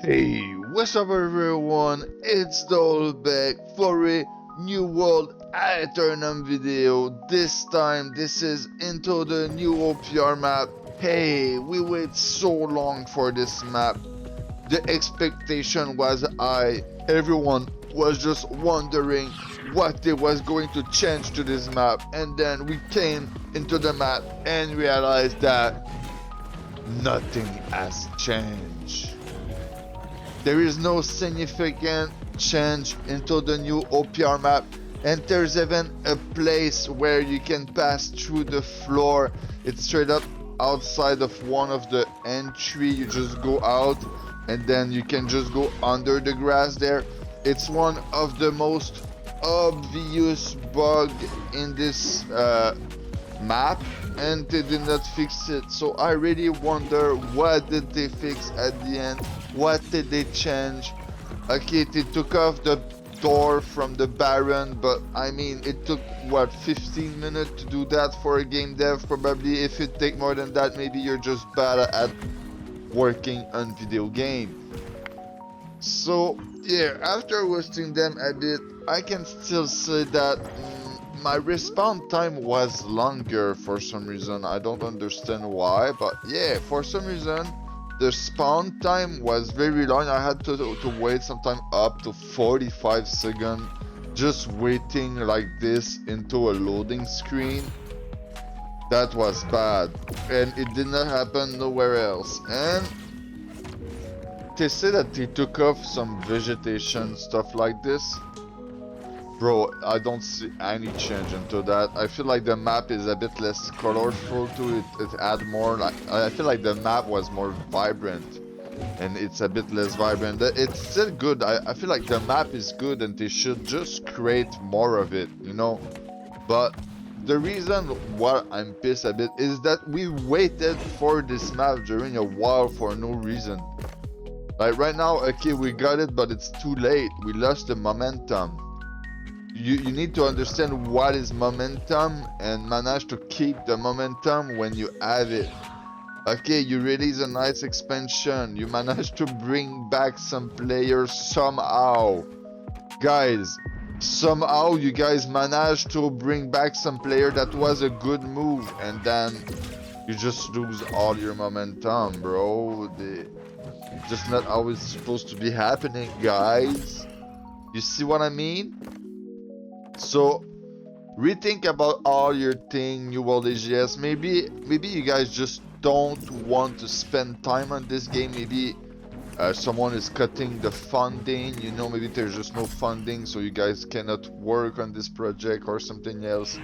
Hey, what's up everyone? It's Dole back for a new world Aeternum video. This time this is into the new OPR map. Hey, we wait so long for this map. The expectation was high. Everyone was just wondering what they was going to change to this map, and then we came into the map and realized that nothing has changed. There is no significant change into the new OPR map, and there's even a place where you can pass through the floor. It's straight up outside of one of the entry. You just go out and then you can just go under the grass there. It's one of the most obvious bug in this map, and they did not fix it. So I really wonder, what did they fix at the end? What did they change? Okay, they took off the door from the Baron, but I mean, it took what, 15 minutes to do that for a game dev? Probably. If it take more than that, maybe you're just bad at working on video game. So yeah, after wasting them a bit, I can still say that my respawn time was longer for some reason. I don't understand why, but yeah, for some reason the spawn time was very long. I had to wait sometime up to 45 seconds just waiting like this into a loading screen. That was bad, and it did not happen nowhere else. And they say that they took off some vegetation, stuff like this. Bro, I don't see any change into that. I feel like the map is a bit less colorful to it. It add more, like, I feel like the map was more vibrant, and it's a bit less vibrant. It's still good. I feel like the map is good, and they should just create more of it, you know? But the reason why I'm pissed a bit is that we waited for this map during a while for no reason. Like right now, okay, we got it, but it's too late. We lost the momentum. You need to understand what is momentum and manage to keep the momentum when you have it. Okay, you release a nice expansion. You manage to bring back some players somehow. Guys, somehow you guys managed to bring back some player. That was a good move, and then you just lose all your momentum, bro. It's just not always supposed to be happening, guys. You see what I mean? So rethink about all your thing, New World AGS. Maybe you guys just don't want to spend time on this game. Maybe someone is cutting the funding, you know, maybe there's just no funding, so you guys cannot work on this project or something else.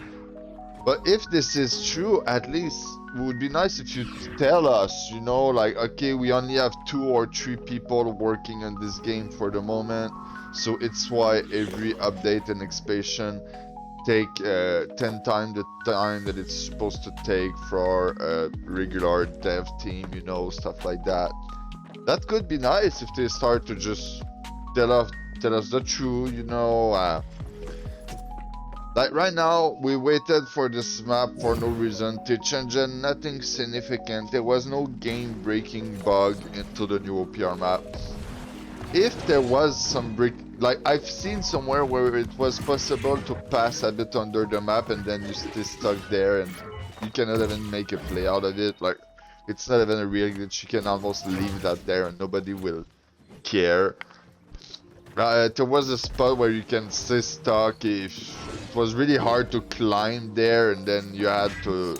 But if this is true, at least it would be nice if you tell us, you know, like, okay, we only have 2 or 3 people working on this game for the moment, so it's why every update and expansion take 10 times the time that it's supposed to take for a regular dev team, you know, stuff like that. That could be nice if they start to just tell us the truth, you know. Like right now, we waited for this map for no reason. They changed nothing significant. There was no game-breaking bug into the new OPR map. If there was some break, like I've seen somewhere where it was possible to pass a bit under the map and then you stay stuck there and you cannot even make a play out of it. Like, it's not even a real glitch. You can almost leave that there and nobody will care. There was a spot where you can stay stuck. If it was really hard to climb there, and then you had to,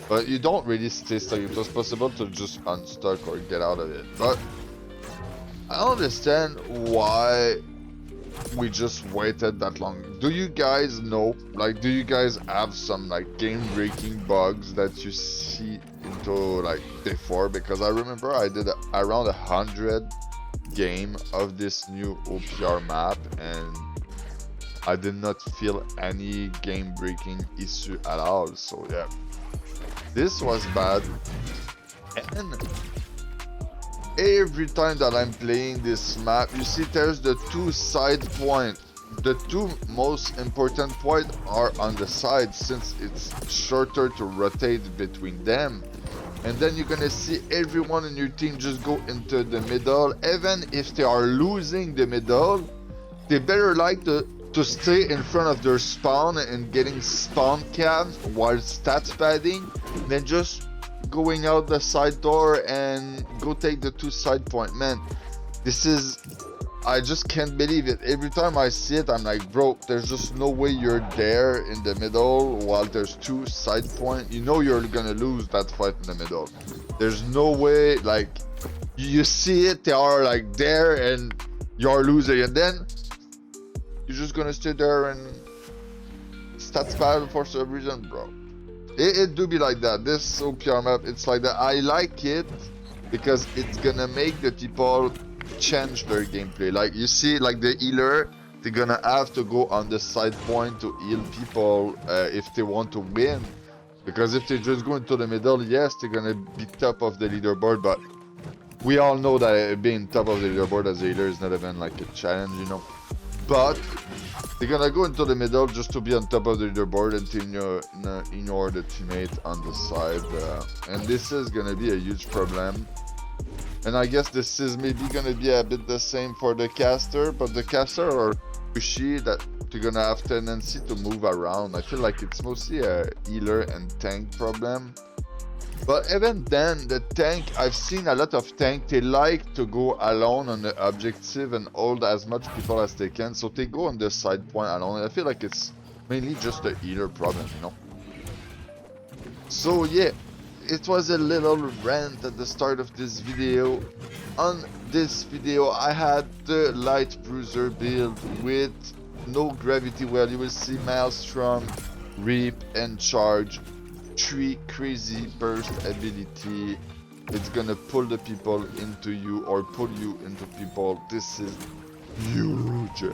but you don't really stay stuck. It was possible to just unstuck or get out of it. But I don't understand why we just waited that long. Do you guys know? Like, do you guys have some like game-breaking bugs that you see into like day 4? Because I remember I did around 100 game of this new OPR map, and I did not feel any game-breaking issue at all. So yeah, this was bad. And every time that I'm playing this map, you see there's the 2 side points. The 2 most important points are on the side, since it's shorter to rotate between them. and then you're gonna see everyone in your team just go into the middle. Even if they are losing the middle, they better like to stay in front of their spawn and getting spawn capped while stats padding, than just going out the side door and go take the 2 side point. Man, this is, I just can't believe it. Every time I see it, I'm like, bro, there's just no way you're there in the middle while there's 2 side point. You know you're gonna lose that fight in the middle. There's no way. Like, you see it, they are like there and you're losing, and then you're just gonna stay there and stats battle for some reason, bro. It do be like that. This OPR map, it's like that. I like it because it's gonna make the people change their gameplay. Like, you see, like the healer, they're gonna have to go on the side point to heal people if they want to win. Because if they just go into the middle, yes, they're gonna be top of the leaderboard, but we all know that being top of the leaderboard as a healer is not even like a challenge, you know. But they're gonna go into the middle just to be on top of the leaderboard and to ignore the teammate on the side. And this is gonna be a huge problem. And I guess this is maybe gonna be a bit the same for the caster, but the caster are pushy, that they're gonna have tendency to move around. I feel like it's mostly a healer and tank problem. But even then, the tank, I've seen a lot of tank, they like to go alone on the objective and hold as much people as they can, so they go on the side point alone. I feel like it's mainly just a healer problem, you know. So yeah, it was a little rant at the start of this video. On this video, I had the light bruiser build with no gravity well. You will see Maelstrom, Reap, and Charge. 3 crazy burst ability. It's gonna pull the people into you or pull you into people. This is huge.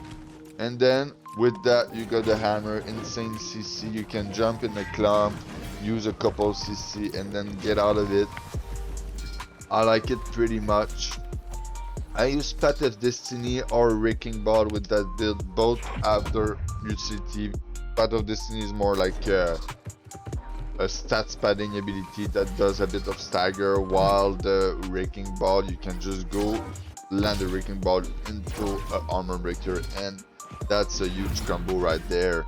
And then with that, you got the hammer, insane CC. You can jump in the clump, use a couple CC, and then get out of it. I like it pretty much. I use Path of Destiny or Wrecking Ball with that build, both after utility. Path of Destiny is more like a stats padding ability that does a bit of stagger, while the Wrecking Ball, you can just go land the Wrecking Ball into an armor breaker, and that's a huge combo right there.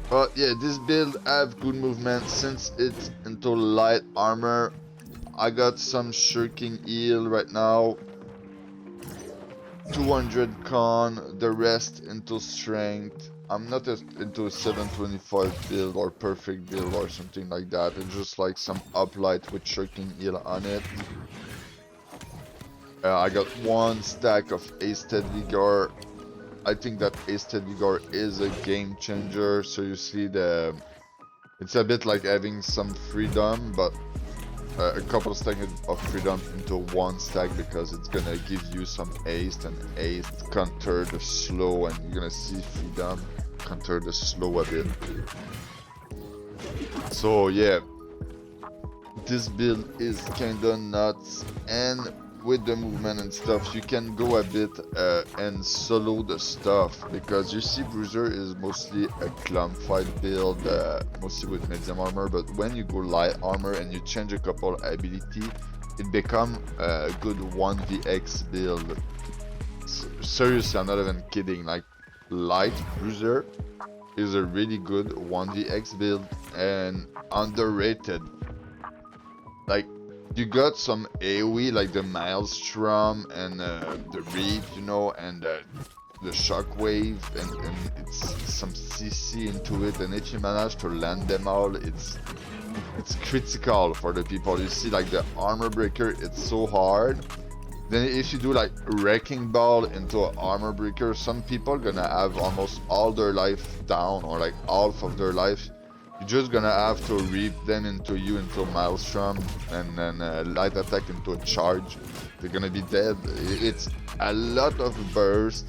But yeah, this build have good movement since it's into light armor. I got some shirking heal right now, 200 con, the rest into strength. I'm not into a 725 build or perfect build or something like that. It's just like some uplight with shirking heal on it. I got 1 stack of Hasted Vigor. I think that Hasted Vigor is a game changer. So you see it's a bit like having some freedom, but a couple stacks of freedom into 1 stack, because it's gonna give you some haste, and haste counter the slow, and you're gonna see freedom counter the slow a bit. So yeah, this build is kinda nuts, and with the movement and stuff, you can go a bit and solo the stuff, because you see bruiser is mostly a clump fight build, mostly with medium armor, but when you go light armor and you change a couple ability, it become a good 1vx build. Seriously, I'm not even kidding. Like, light bruiser is a really good 1vx build and underrated. Like, you got some AoE like the Maelstrom and the Reap, you know, and the Shockwave, and it's some CC into it, and if you manage to land them all, it's critical for the people. You see, like the armor breaker, it's so hard. Then if you do like Wrecking Ball into an armor breaker, some people gonna have almost all their life down, or like half of their life. You're just gonna have to reap them into Maelstrom, and then light attack into a charge. They're gonna be dead. It's a lot of burst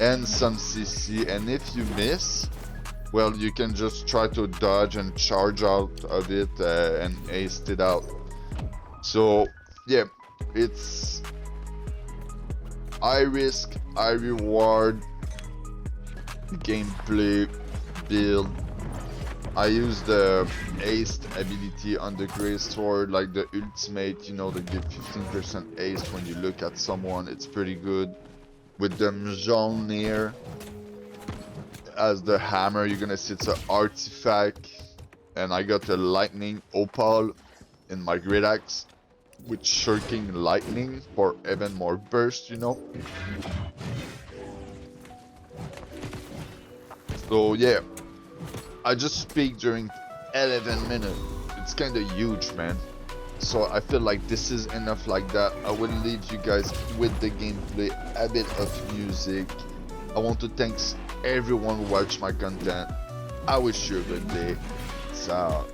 and some CC, and if you miss, well, you can just try to dodge and charge out of it and haste it out. So yeah, it's high risk, high reward gameplay build. I use the haste ability on the Grey Sword, like the ultimate, you know, that give 15% haste when you look at someone. It's pretty good. With the Mjolnir as the hammer, you're gonna see it's an artifact. And I got the lightning opal in my great axe with shirking lightning for even more burst, you know. So yeah, I just speak during 11 minutes. It's kind of huge, man. So I feel like this is enough like that. I will leave you guys with the gameplay, a bit of music. I want to thank everyone who watched my content. I wish you a good day. Ciao.